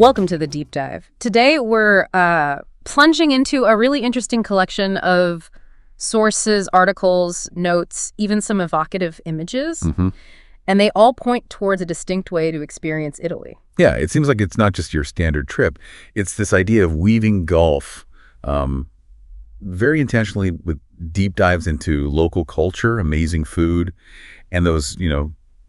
Welcome to the deep dive. Today we're plunging into a really interesting collection of sources, articles, notes, even some evocative images. And they all point towards a distinct way to experience Italy. Yeah, it seems like it's not just your standard trip. It's this idea of weaving golf very intentionally with deep dives into local culture, amazing food, and those,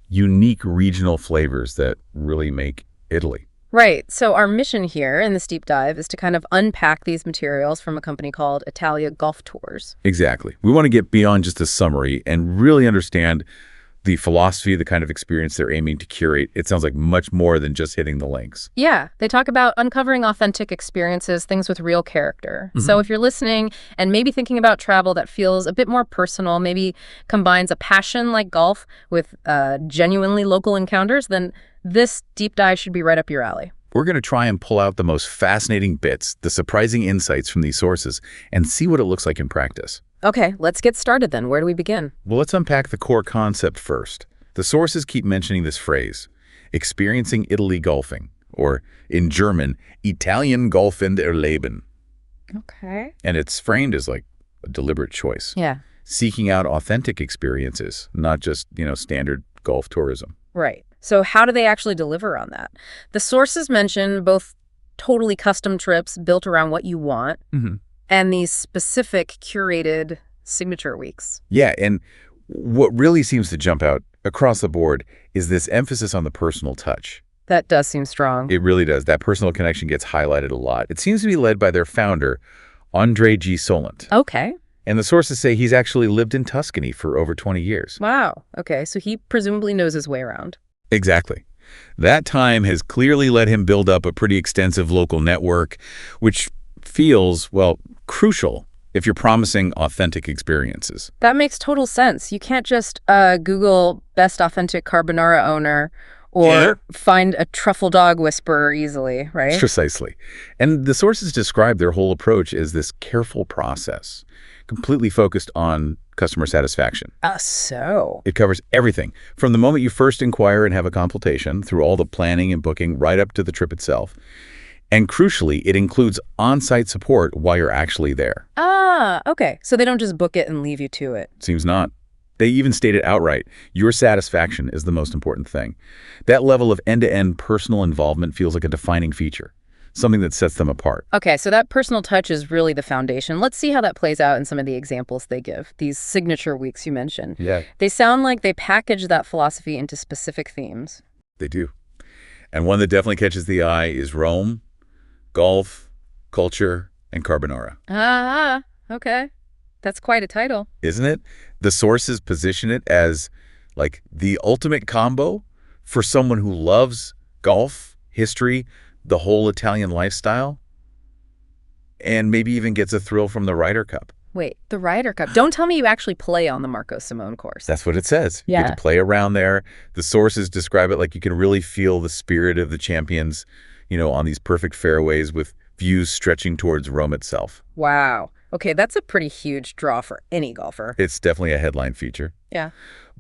unique regional flavors that really make Italy. Right. So our mission here in this deep dive is to kind of unpack these materials from a company called Italia Golf Tours. Exactly. We want to get beyond just a summary and really understand the philosophy, the kind of experience they're aiming to curate. It sounds like much more than just hitting the links. Yeah. They talk about uncovering authentic experiences, things with real character. So if you're listening and maybe thinking about travel that feels a bit more personal, maybe combines a passion like golf with genuinely local encounters, then this deep dive should be right up your alley. We're going to try and pull out the most fascinating bits, the surprising insights from these sources, and see what it looks like in practice. Okay, let's get started then. Where do we begin? Well, let's unpack the core concept first. The sources keep mentioning this phrase, experiencing Italy golfing, or in German, Italien golfend erleben. Okay. And it's framed as like a deliberate choice. Yeah. Seeking out authentic experiences, not just, standard golf tourism. Right. So how do they actually deliver on that? The sources mention both totally custom trips built around what you want and these specific curated signature weeks. Yeah, and what really seems to jump out across the board is this emphasis on the personal touch. That does seem strong. It really does. That personal connection gets highlighted a lot. It seems to be led by their founder, André G. Solent. Okay. And the sources say he's actually lived in Tuscany for over 20 years. Wow. Okay, so he presumably knows his way around. Exactly. That time has clearly let him build up a pretty extensive local network, which feels, crucial if you're promising authentic experiences. That makes total sense. You can't just Google best authentic carbonara owner or find a truffle dog whisperer easily, right? Precisely. And the sources describe their whole approach as this careful process, completely focused on customer satisfaction. So? It covers everything, from the moment you first inquire and have a consultation, through all the planning and booking, right up to the trip itself. And crucially, it includes on-site support while you're actually there. Ah, okay. So they don't just book it and leave you to it. Seems not. They even state it outright. Your satisfaction is the most important thing. That level of end-to-end personal involvement feels like a defining feature, something that sets them apart. Okay, so that personal touch is really the foundation. Let's see how that plays out in some of the examples they give, these signature weeks you mentioned. Yeah. They sound like they package that philosophy into specific themes. They do. And one that definitely catches the eye is Rome, golf, culture, and carbonara. Okay. That's quite a title. Isn't it? The sources position it as like the ultimate combo for someone who loves golf, history, the whole Italian lifestyle, and maybe even gets a thrill from the Ryder Cup. Wait, the Ryder Cup. Don't tell me you actually play on the Marco Simone course. That's what it says. Yeah. You get to play around there. The sources describe it like you can really feel the spirit of the champions, on these perfect fairways with views stretching towards Rome itself. Wow. Okay, that's a pretty huge draw for any golfer. It's definitely a headline feature. Yeah.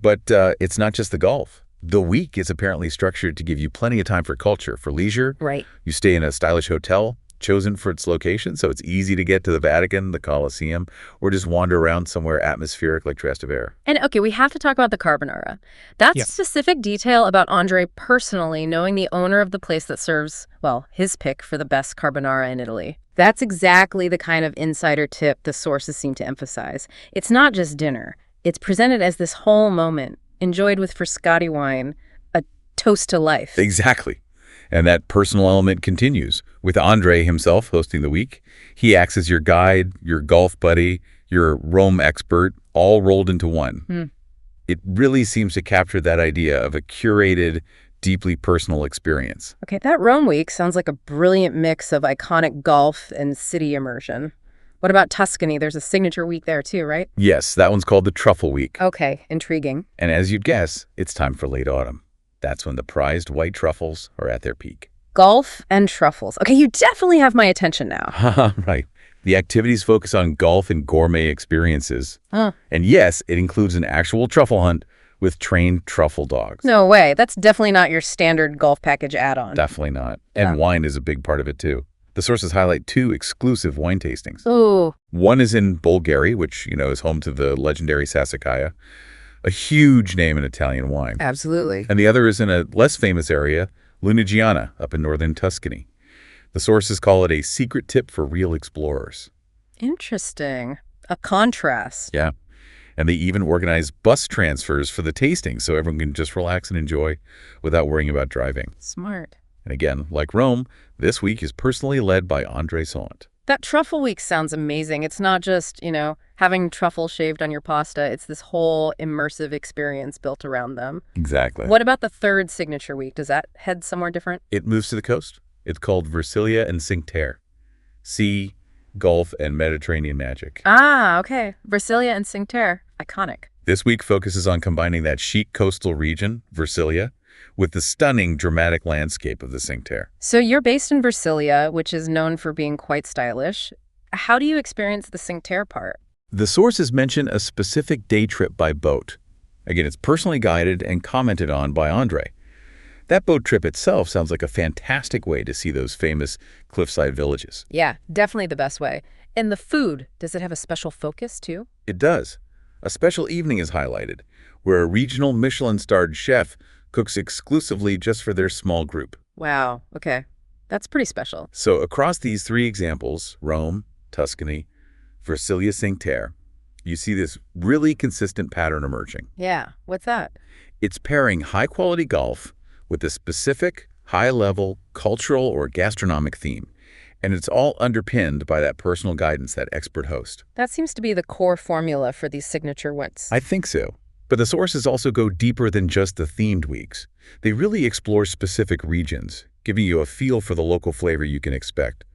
But it's not just the golf. The week is apparently structured to give you plenty of time for culture, for leisure. Right. You stay in a stylish hotel, chosen for its location, so it's easy to get to the Vatican, the Colosseum, or just wander around somewhere atmospheric like Trastevere. And okay, we have to talk about the carbonara. That's specific detail about André personally, knowing the owner of the place that serves, his pick for the best carbonara in Italy. That's exactly the kind of insider tip the sources seem to emphasize. It's not just dinner. It's presented as this whole moment, enjoyed with Frascati wine, a toast to life. Exactly. And that personal element continues, with André himself hosting the week. He acts as your guide, your golf buddy, your Rome expert, all rolled into one. It really seems to capture that idea of a curated, deeply personal experience. Okay, that Rome week sounds like a brilliant mix of iconic golf and city immersion. What about Tuscany? There's a signature week there too, right? Yes, that one's called the Truffle Week. Okay, intriguing. And as you'd guess, it's time for late autumn. That's when the prized white truffles are at their peak. Golf and truffles. Okay, you definitely have my attention now. Right. The activities focus on golf and gourmet experiences. And yes, it includes an actual truffle hunt with trained truffle dogs. No way. That's definitely not your standard golf package add-on. Definitely not. Yeah. And wine is a big part of it, too. The sources highlight 2 exclusive wine tastings. Ooh. One is in Bolgheri, which, is home to the legendary Sassicaia, a huge name in Italian wine. Absolutely. And the other is in a less famous area, Lunigiana, up in northern Tuscany. The sources call it a secret tip for real explorers. Interesting. A contrast. Yeah. And they even organize bus transfers for the tasting so everyone can just relax and enjoy without worrying about driving. Smart. And again, like Rome, this week is personally led by André. That truffle week sounds amazing. It's not just, having truffle shaved on your pasta. It's this whole immersive experience built around them. Exactly. What about the third signature week? Does that head somewhere different? It moves to the coast. It's called Versilia and Cinque Terre. Sea, Gulf, and Mediterranean magic. Ah, okay. Versilia and Cinque Terre. Iconic. This week focuses on combining that chic coastal region, Versilia, with the stunning, dramatic landscape of the Cinque Terre. So you're based in Versilia, which is known for being quite stylish. How do you experience the Cinque Terre part? The sources mention a specific day trip by boat. Again, it's personally guided and commented on by André. That boat trip itself sounds like a fantastic way to see those famous cliffside villages. Yeah, definitely the best way. And the food, does it have a special focus too? It does. A special evening is highlighted, where a regional Michelin-starred chef cooks exclusively just for their small group. Wow, okay. That's pretty special. So across these 3 examples, Rome, Tuscany, Versilia, Cinque Terre, you see this really consistent pattern emerging. Yeah, what's that? It's pairing high-quality golf with a specific, high-level, cultural or gastronomic theme. And it's all underpinned by that personal guidance, that expert host. That seems to be the core formula for these signature wins. I think so. But the sources also go deeper than just the themed weeks. They really explore specific regions, giving you a feel for the local flavor you can expect.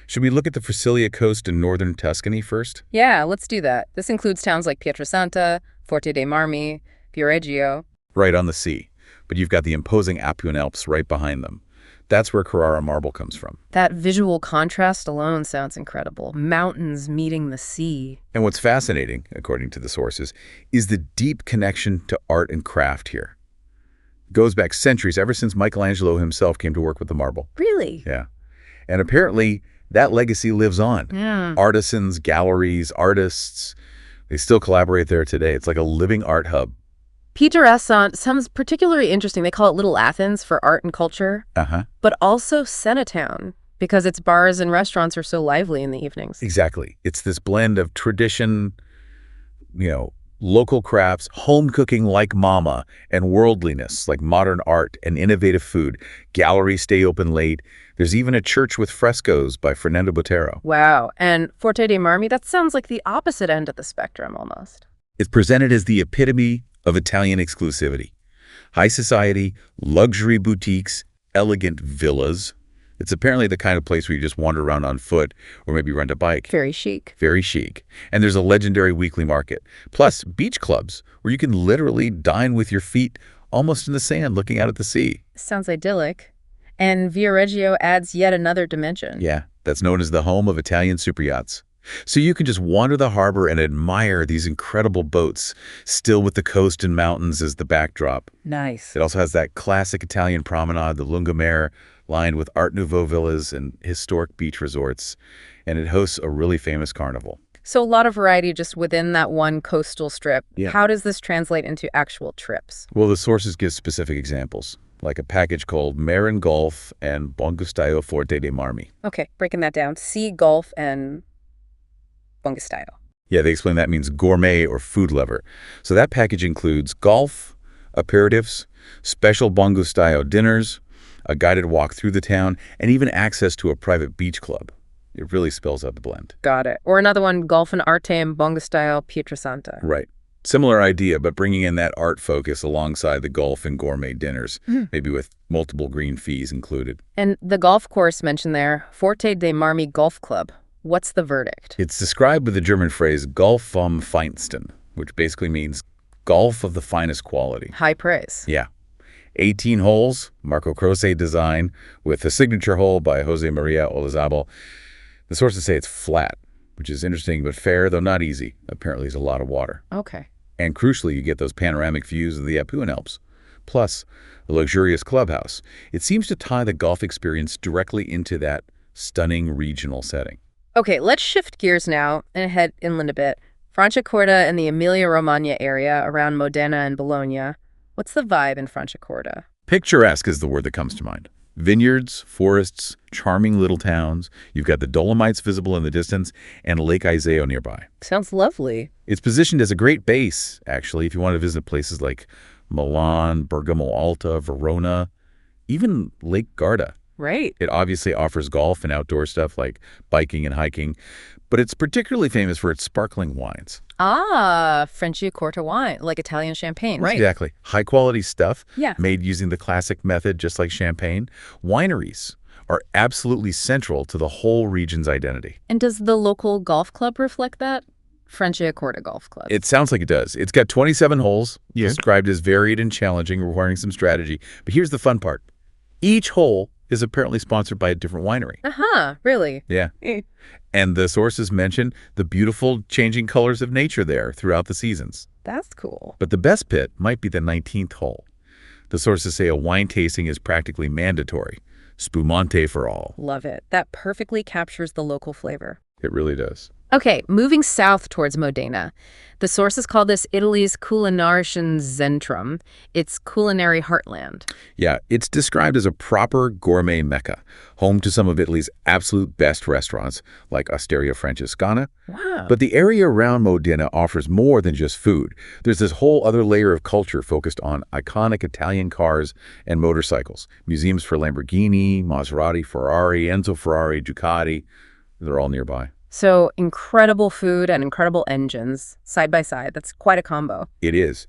Should we look at the Versilia coast in northern Tuscany first? Yeah, let's do that. This includes towns like Pietrasanta, Forte dei Marmi, Viareggio. Right on the sea. But you've got the imposing Apuan Alps right behind them. That's where Carrara marble comes from. That visual contrast alone sounds incredible. Mountains meeting the sea. And what's fascinating, according to the sources, is the deep connection to art and craft here. It goes back centuries, ever since Michelangelo himself came to work with the marble. Really? Yeah. And apparently, that legacy lives on. Yeah. Artisans, galleries, artists, they still collaborate there today. It's like a living art hub. Pietrasanta sounds particularly interesting. They call it Little Athens for art and culture, but also Senatown because its bars and restaurants are so lively in the evenings. Exactly. It's this blend of tradition, local crafts, home cooking like mama, and worldliness like modern art and innovative food. Galleries stay open late. There's even a church with frescoes by Fernando Botero. Wow. And Forte dei Marmi, that sounds like the opposite end of the spectrum almost. It's presented as the epitome of Italian exclusivity. High society, luxury boutiques, elegant villas. It's apparently the kind of place where you just wander around on foot or maybe rent a bike. Very chic. Very chic. And there's a legendary weekly market. Plus, beach clubs where you can literally dine with your feet almost in the sand looking out at the sea. Sounds idyllic. And Viareggio adds yet another dimension. Yeah, that's known as the home of Italian superyachts. So you can just wander the harbor and admire these incredible boats, still with the coast and mountains as the backdrop. Nice. It also has that classic Italian promenade, the Lungomare, lined with Art Nouveau villas and historic beach resorts. And it hosts a really famous carnival. So a lot of variety just within that one coastal strip. Yeah. How does this translate into actual trips? Well, the sources give specific examples, like a package called Mare and Golf and Buongustaio Forte dei Marmi. Okay, breaking that down. Sea, golf, and Buongustaio. Yeah, they explain that means gourmet or food lover. So that package includes golf, aperitifs, special Buongustaio dinners, a guided walk through the town, and even access to a private beach club. It really spells out the blend. Got it. Or another one, golf and arte and Buongustaio Pietrasanta. Right. Similar idea, but bringing in that art focus alongside the golf and gourmet dinners, maybe with multiple green fees included. And the golf course mentioned there, Forte dei Marmi Golf Club. What's the verdict? It's described with the German phrase Golf vom Feinsten, which basically means golf of the finest quality. High praise. Yeah. 18 holes, Marco Croce design, with a signature hole by Jose Maria Olazabal. The sources say it's flat, which is interesting but fair, though not easy. Apparently, there's a lot of water. Okay. And crucially, you get those panoramic views of the Apuan Alps. Plus, a luxurious clubhouse. It seems to tie the golf experience directly into that stunning regional setting. Okay, let's shift gears now and head inland a bit. Franciacorta and the Emilia-Romagna area around Modena and Bologna. What's the vibe in Franciacorta? Picturesque is the word that comes to mind. Vineyards, forests, charming little towns. You've got the Dolomites visible in the distance and Lake Iseo nearby. Sounds lovely. It's positioned as a great base, actually, if you want to visit places like Milan, Bergamo Alta, Verona, even Lake Garda. Right. It obviously offers golf and outdoor stuff like biking and hiking, but it's particularly famous for its sparkling wines. Ah, Franciacorta wine, like Italian champagne. Right. Exactly. High-quality stuff Yeah. made using the classic method, just like champagne. Wineries are absolutely central to the whole region's identity. And does the local golf club reflect that? Franciacorta Golf Club. It sounds like it does. It's got 27 holes, described as varied and challenging, requiring some strategy. But here's the fun part. Each hole is apparently sponsored by a different winery. Uh-huh, really? Yeah. And the sources mention the beautiful changing colors of nature there throughout the seasons. That's cool. But the best pit might be the 19th hole. The sources say a wine tasting is practically mandatory. Spumante for all. Love it. That perfectly captures the local flavor. It really does. Okay, moving south towards Modena. The sources call this Italy's kulinarischen Zentrum. It's culinary heartland. Yeah, it's described as a proper gourmet mecca, home to some of Italy's absolute best restaurants, like Osteria Francescana. Wow. But the area around Modena offers more than just food. There's this whole other layer of culture focused on iconic Italian cars and motorcycles. Museums for Lamborghini, Maserati, Ferrari, Enzo Ferrari, Ducati. They're all nearby. So incredible food and incredible engines side by side. That's quite a combo. It is.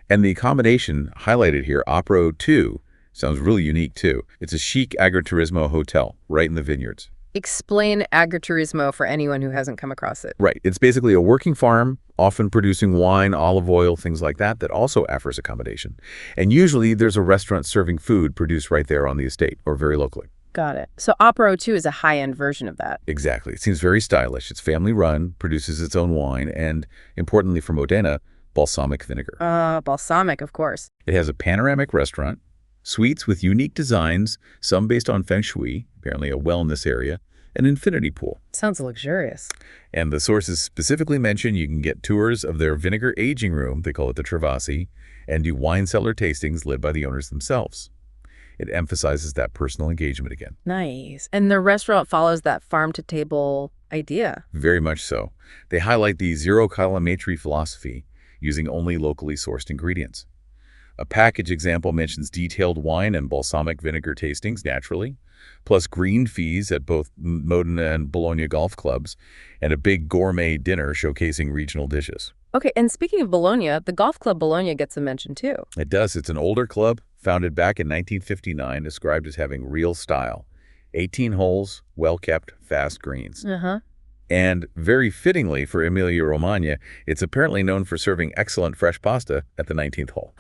And the accommodation highlighted here, Opero 2, sounds really unique too. It's a chic agriturismo hotel right in the vineyards. Explain agriturismo for anyone who hasn't come across it. Right. It's basically a working farm, often producing wine, olive oil, things like that, that also offers accommodation. And usually there's a restaurant serving food produced right there on the estate or very locally. Got it. So Opero 2 is a high-end version of that. Exactly. It seems very stylish. It's family-run, produces its own wine, and, importantly for Modena, balsamic vinegar. Balsamic, of course. It has a panoramic restaurant, suites with unique designs, some based on feng shui, apparently a wellness area, an infinity pool. Sounds luxurious. And the sources specifically mention you can get tours of their vinegar aging room, they call it the Travasi, and do wine cellar tastings led by the owners themselves. It emphasizes that personal engagement again. Nice. And the restaurant follows that farm-to-table idea. Very much so. They highlight the zero-kilometry philosophy, using only locally sourced ingredients. A package example mentions detailed wine and balsamic vinegar tastings, naturally, plus green fees at both Modena and Bologna golf clubs, and a big gourmet dinner showcasing regional dishes. Okay, and speaking of Bologna, the golf club Bologna gets a mention too. It does. It's an older club, founded back in 1959, described as having real style. 18 holes, well-kept, fast greens. And very fittingly for Emilia-Romagna, it's apparently known for serving excellent fresh pasta at the 19th hole.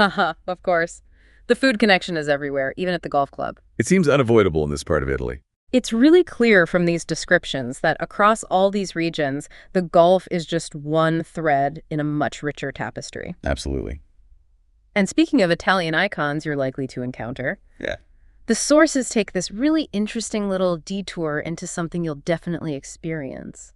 Of course. The food connection is everywhere, even at the golf club. It seems unavoidable in this part of Italy. It's really clear from these descriptions that across all these regions, the golf is just one thread in a much richer tapestry. Absolutely. And speaking of Italian icons you're likely to encounter, Yeah. the sources take this really interesting little detour into something you'll definitely experience.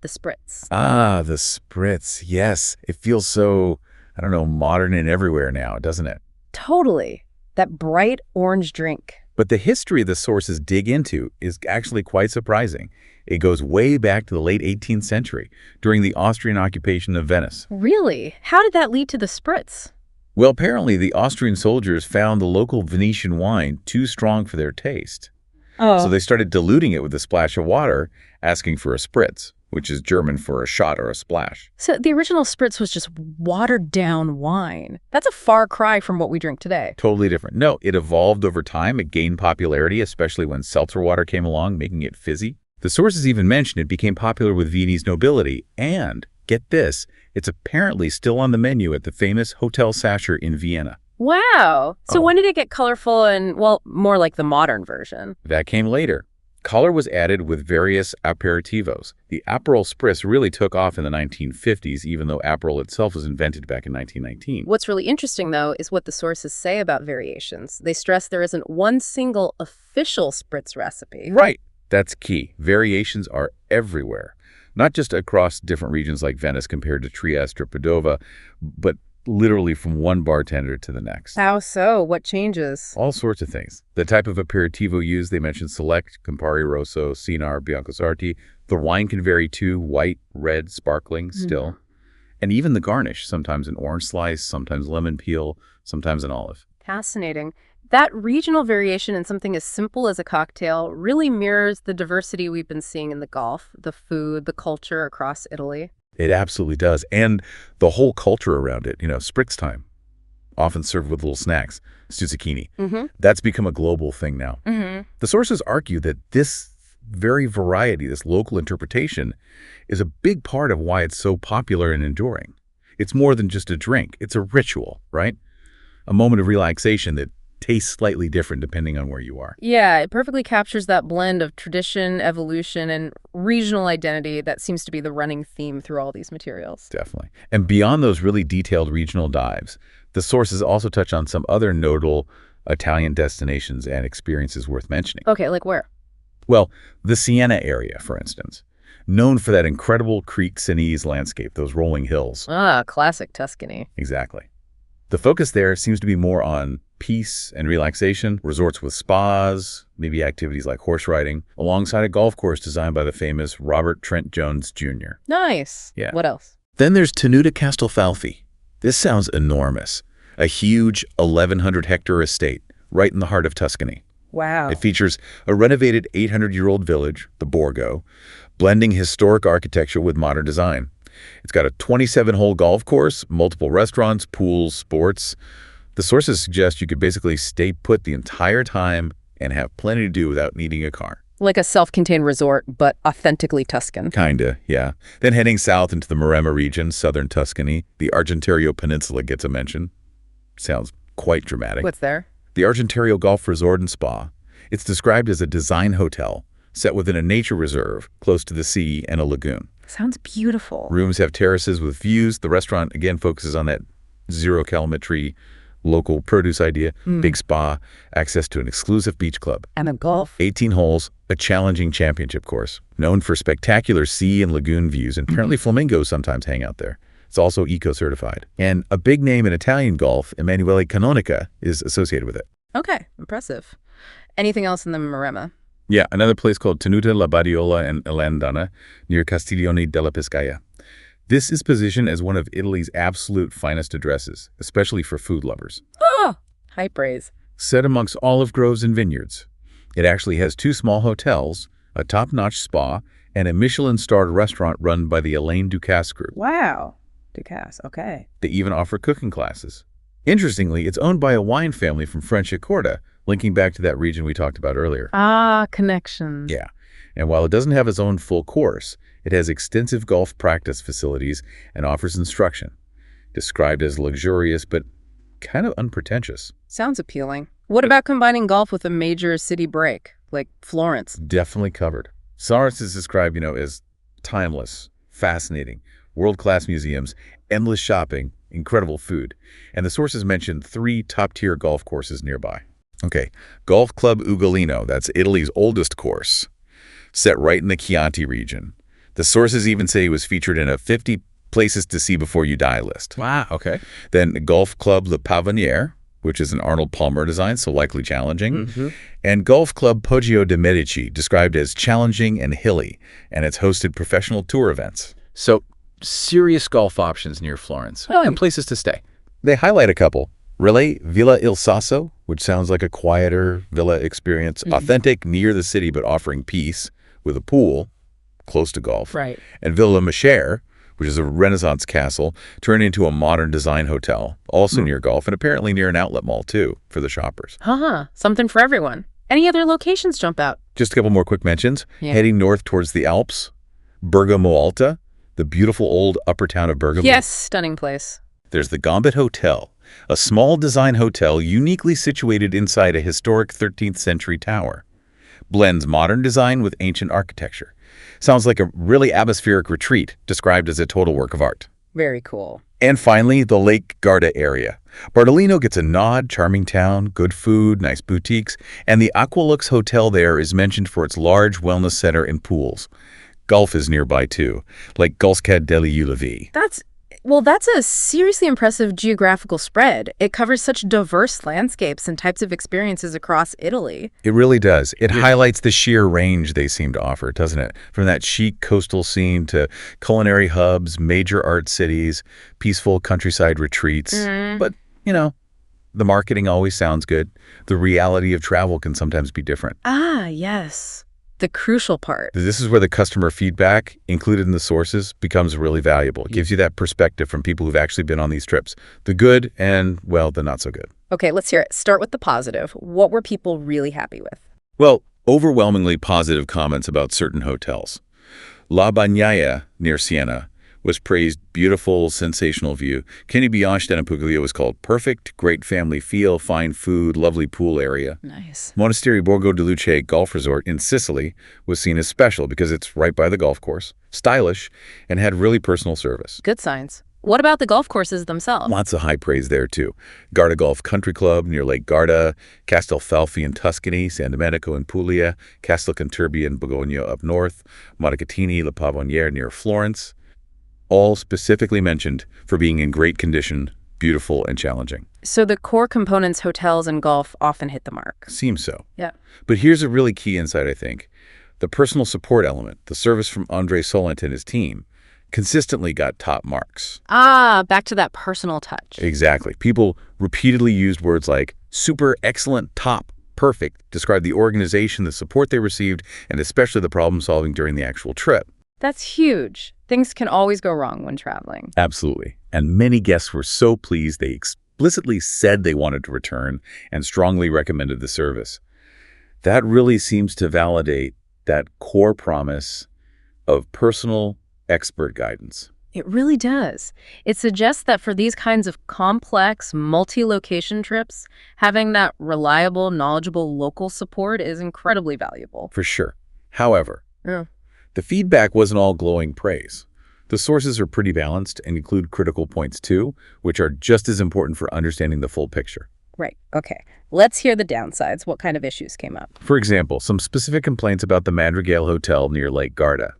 The spritz. Ah, the spritz. Yes. It feels so, I don't know, modern and everywhere now, doesn't it? Totally. That bright orange drink. But the history the sources dig into is actually quite surprising. It goes way back to the late 18th century, during the Austrian occupation of Venice. Really? How did that lead to the spritz? Well, apparently the Austrian soldiers found the local Venetian wine too strong for their taste. So they started diluting it with a splash of water, asking for a spritz, which is German for a shot or a splash. So the original spritz was just watered down wine. That's a far cry from what we drink today. Totally different. No, it evolved over time. It gained popularity, especially when seltzer water came along, making it fizzy. The sources even mention it became popular with Viennese nobility. And, get this, it's apparently still on the menu at the famous Hotel Sacher in Vienna. Wow. So when did it get colorful and, well, more like the modern version? That came later. Color was added with various aperitivos. The Aperol Spritz really took off in the 1950s, even though Aperol itself was invented back in 1919. What's really interesting, though, is what the sources say about variations. They stress there isn't one single official Spritz recipe. Right. That's key. Variations are everywhere, not just across different regions like Venice compared to Trieste or Padova, but literally from one bartender to the next. How so? What changes? All sorts of things. The type of aperitivo used, they mentioned Select, Campari Rosso, Cynar, Bianco Sarti. The wine can vary too, white, red, sparkling, still. And even the garnish, sometimes an orange slice, sometimes lemon peel, sometimes an olive. Fascinating. That regional variation in something as simple as a cocktail really mirrors the diversity we've been seeing in the Gulf, the food, the culture across Italy. It absolutely does. And the whole culture around it, spritz time, often served with little snacks, stuzzichini. That's become a global thing now. The sources argue that this very variety, this local interpretation, is a big part of why it's so popular and enduring. It's more than just a drink. It's a ritual, right? A moment of relaxation that tastes slightly different depending on where you are. Yeah, it perfectly captures that blend of tradition, evolution, and regional identity that seems to be the running theme through all these materials. Definitely. And beyond those really detailed regional dives, the sources also touch on some other notable Italian destinations and experiences worth mentioning. Okay, like where? Well, the Siena area, for instance, known for that incredible Creek Senese landscape, those rolling hills. Ah, classic Tuscany. Exactly. The focus there seems to be more on peace and relaxation, resorts with spas, maybe activities like horse riding, alongside a golf course designed by the famous Robert Trent Jones Jr. Nice. Yeah. What else? Then there's Tenuta Castelfalfi. This sounds enormous. A huge 1,100-hectare estate right in the heart of Tuscany. Wow. It features a renovated 800-year-old village, the Borgo, blending historic architecture with modern design. It's got a 27-hole golf course, multiple restaurants, pools, sports. The sources suggest you could basically stay put the entire time and have plenty to do without needing a car. Like a self-contained resort, but authentically Tuscan. Kinda, yeah. Then heading south into the Maremma region, southern Tuscany, the Argentario Peninsula gets a mention. Sounds quite dramatic. What's there? The Argentario Golf Resort and Spa. It's described as a design hotel set within a nature reserve close to the sea and a lagoon. Sounds beautiful. Rooms have terraces with views. The restaurant, again, focuses on that zero-calometry local produce idea. Big spa, access to an exclusive beach club. And the golf. 18 holes, a challenging championship course. Known for spectacular sea and lagoon views, and apparently flamingos sometimes hang out there. It's also eco-certified. And a big name in Italian golf, Emanuele Canonica, is associated with it. Okay, impressive. Anything else in the Maremma? Yeah, another place called Tenuta La Badiola and Elandana near Castiglione della Pescaia. This is positioned as one of Italy's absolute finest addresses, especially for food lovers. Oh, high praise. Set amongst olive groves and vineyards. It actually has 2 small hotels, a top-notch spa, and a Michelin-starred restaurant run by the Alain Ducasse group. Wow. Ducasse, okay. They even offer cooking classes. Interestingly, it's owned by a wine family from Franciacorta, linking back to that region we talked about earlier. Ah, connections. Yeah. And while it doesn't have its own full course, it has extensive golf practice facilities and offers instruction, described as luxurious but kind of unpretentious. Sounds appealing. What about combining golf with a major city break, like Florence? Definitely covered. Florence is described, as timeless, fascinating, world-class museums, endless shopping, incredible food. And the sources mentioned 3 top-tier golf courses nearby. Okay, Golf Club Ugolino, that's Italy's oldest course, set right in the Chianti region. The sources even say it was featured in a 50 places to see before you die list. Wow, okay. Then Golf Club Le Pavoniere, which is an Arnold Palmer design, so likely challenging. And Golf Club Poggio de Medici, described as challenging and hilly, and it's hosted professional tour events. So, serious golf options near Florence, and places to stay. They highlight a couple. Relay Villa Il Sasso, which sounds like a quieter villa experience, authentic, near the city but offering peace, with a pool, close to golf. Right. And Villa Mescher, which is a Renaissance castle, turned into a modern design hotel, also near golf, and apparently near an outlet mall, too, for the shoppers. Something for everyone. Any other locations jump out? Just a couple more quick mentions. Yeah. Heading north towards the Alps, Bergamo Alta, the beautiful old upper town of Bergamo. Yes, stunning place. There's the Gambit Hotel, a small design hotel uniquely situated inside a historic 13th century tower. blends modern design with ancient architecture. Sounds like a really atmospheric retreat, described as a total work of art. Very cool. And finally, the Lake Garda area. Bardolino gets a nod, charming town, good food, nice boutiques, and the Aqualux Hotel there is mentioned for its large wellness center and pools. Golf is nearby too, like Gulfscad delle Ulevi. That's a seriously impressive geographical spread. It covers such diverse landscapes and types of experiences across Italy. It really does. It highlights the sheer range they seem to offer, doesn't it? From that chic coastal scene to culinary hubs, major art cities, peaceful countryside retreats. But, the marketing always sounds good. The reality of travel can sometimes be different. Ah, yes. The crucial part. This is where the customer feedback, included in the sources, becomes really valuable. It gives you that perspective from people who've actually been on these trips. The good and, well, the not so good. Okay, let's hear it. Start with the positive. What were people really happy with? Well, overwhelmingly positive comments about certain hotels. La Bagnaia, near Siena, was praised. Beautiful, sensational view. Canibianche and Puglia was called perfect, great family feel, fine food, lovely pool area. Nice. Monastery Borgo de Luce Golf Resort in Sicily was seen as special because it's right by the golf course, stylish, and had really personal service. Good signs. What about the golf courses themselves? Lots of high praise there, too. Garda Golf Country Club near Lake Garda, Castelfalfi in Tuscany, San Domenico in Puglia, Castelcanturbia in Bologna up north, Montecatini, La Pavoniere near Florence. All specifically mentioned for being in great condition, beautiful, and challenging. So the core components, hotels and golf, often hit the mark. Seems so. Yeah. But here's a really key insight, I think. The personal support element, the service from André Solent and his team, consistently got top marks. Ah, back to that personal touch. Exactly. People repeatedly used words like super, excellent, top, perfect, describe the organization, the support they received, and especially the problem solving during the actual trip. That's huge. Things can always go wrong when traveling. Absolutely. And many guests were so pleased they explicitly said they wanted to return and strongly recommended the service. That really seems to validate that core promise of personal expert guidance. It really does. It suggests that for these kinds of complex, multi-location trips, having that reliable, knowledgeable local support is incredibly valuable. For sure. However, Yeah. the feedback wasn't all glowing praise. The sources are pretty balanced and include critical points too, which are just as important for understanding the full picture. Right. Okay. Let's hear the downsides. What kind of issues came up? For example, some specific complaints about the Madrigal Hotel near Lake Garda.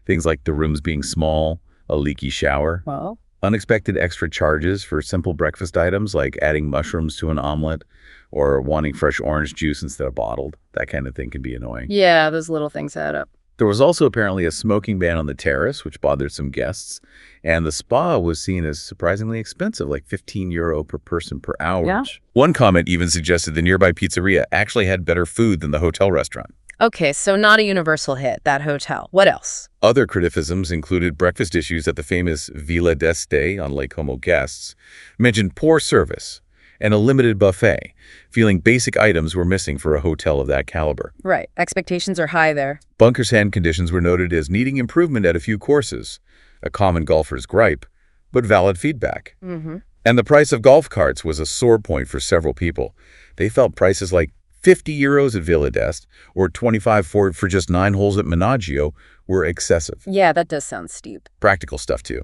Things like the rooms being small, a leaky shower, Well, unexpected extra charges for simple breakfast items like adding mushrooms to an omelet or wanting fresh orange juice instead of bottled. That kind of thing can be annoying. yeah, those little things add up. There was also apparently a smoking ban on the terrace, which bothered some guests, and the spa was seen as surprisingly expensive, like €15 per person per hour. Yeah. One comment even suggested the nearby pizzeria actually had better food than the hotel restaurant. Okay, so not a universal hit, that hotel. What else? Other criticisms included breakfast issues at the famous Villa d'Este on Lake Como guests, mentioned poor service, and a limited buffet, feeling basic items were missing for a hotel of that caliber. Right. Expectations are high there. Bunker sand conditions were noted as needing improvement at a few courses, a common golfer's gripe, but valid feedback. Mm-hmm. And the price of golf carts was a sore point for several people. They felt prices like €50 at Villa d'Este or $25 for just 9 holes at Menaggio were excessive. Yeah, that does sound steep. Practical stuff, too.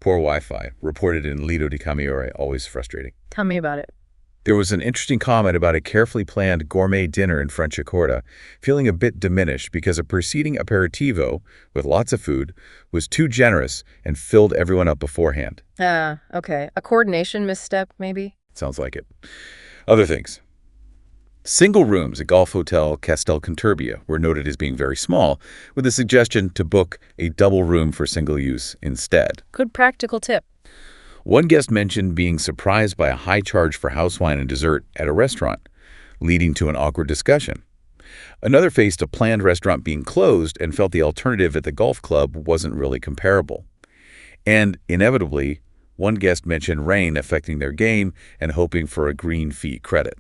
Poor Wi-Fi, reported in Lido di Camaiore, always frustrating. Tell me about it. There was an interesting comment about a carefully planned gourmet dinner in Franciacorta, feeling a bit diminished because a preceding aperitivo, with lots of food, was too generous and filled everyone up beforehand. Okay. A coordination misstep, maybe? Sounds like it. Other things. Single rooms at Golf Hotel Castelcanturbia were noted as being very small, with a suggestion to book a double room for single use instead. Good practical tip. One guest mentioned being surprised by a high charge for house wine and dessert at a restaurant, leading to an awkward discussion. Another faced a planned restaurant being closed and felt the alternative at the golf club wasn't really comparable. And inevitably, one guest mentioned rain affecting their game and hoping for a green fee credit.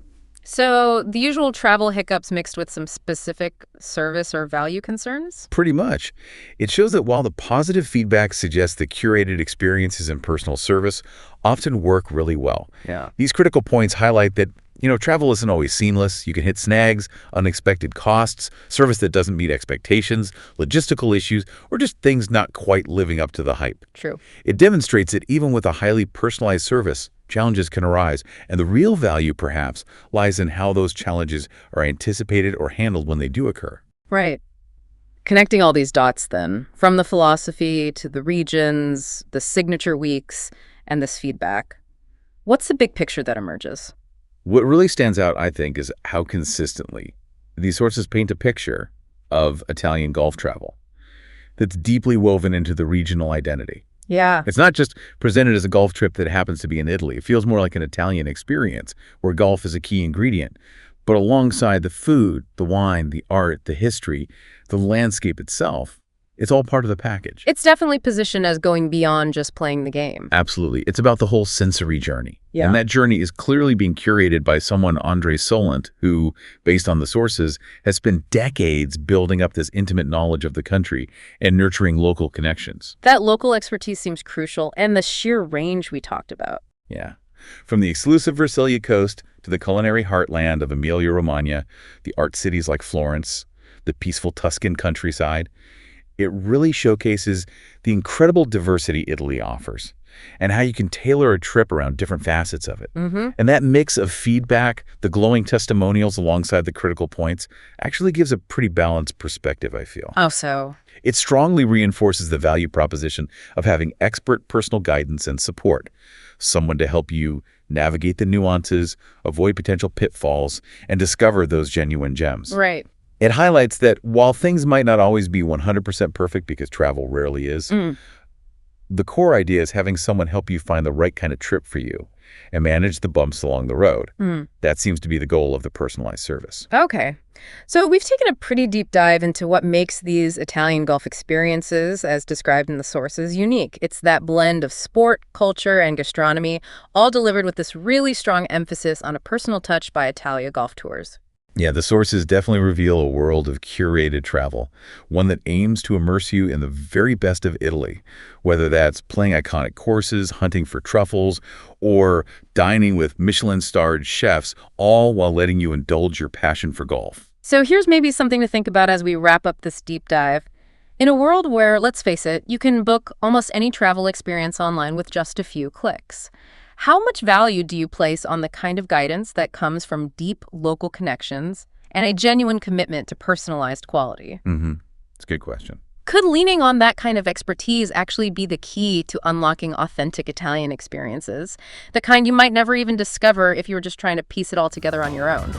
So the usual travel hiccups mixed with some specific service or value concerns? Pretty much. It shows that while the positive feedback suggests that curated experiences and personal service often work really well, Yeah. these critical points highlight that Travel isn't always seamless. You can hit snags, unexpected costs, service that doesn't meet expectations, logistical issues, or just things not quite living up to the hype. True. It demonstrates that even with a highly personalized service, challenges can arise, and the real value, perhaps, lies in how those challenges are anticipated or handled when they do occur. Right. Connecting all these dots, then, from the philosophy to the regions, the signature weeks, and this feedback, what's the big picture that emerges? What really stands out, I think, is how consistently these sources paint a picture of Italian golf travel that's deeply woven into the regional identity. Yeah. It's not just presented as a golf trip that happens to be in Italy. It feels more like an Italian experience where golf is a key ingredient. But alongside the food, the wine, the art, the history, the landscape itself, it's all part of the package. It's definitely positioned as going beyond just playing the game. Absolutely. It's about the whole sensory journey. Yeah. And that journey is clearly being curated by someone, André, who, based on the sources, has spent decades building up this intimate knowledge of the country and nurturing local connections. That local expertise seems crucial, and the sheer range we talked about. Yeah. From the exclusive Versilia coast to the culinary heartland of Emilia-Romagna, the art cities like Florence, the peaceful Tuscan countryside, it really showcases the incredible diversity Italy offers and how you can tailor a trip around different facets of it. And that mix of feedback, the glowing testimonials alongside the critical points, actually gives a pretty balanced perspective, I feel. Oh, so? It strongly reinforces the value proposition of having expert personal guidance and support, someone to help you navigate the nuances, avoid potential pitfalls, and discover those genuine gems. Right. It highlights that while things might not always be 100% perfect because travel rarely is, the core idea is having someone help you find the right kind of trip for you and manage the bumps along the road. That seems to be the goal of the personalized service. Okay. So we've taken a pretty deep dive into what makes these Italian golf experiences, as described in the sources, unique. It's that blend of sport, culture, and gastronomy, all delivered with this really strong emphasis on a personal touch by Italia Golf Tours. Yeah, the sources definitely reveal a world of curated travel, one that aims to immerse you in the very best of Italy, whether that's playing iconic courses, hunting for truffles, or dining with Michelin-starred chefs, all while letting you indulge your passion for golf. So here's maybe something to think about as we wrap up this deep dive. In a world where, let's face it, you can book almost any travel experience online with just a few clicks, how much value do you place on the kind of guidance that comes from deep local connections and a genuine commitment to personalized quality? It's a good question. Could leaning on that kind of expertise actually be the key to unlocking authentic Italian experiences, the kind you might never even discover if you were just trying to piece it all together on your own?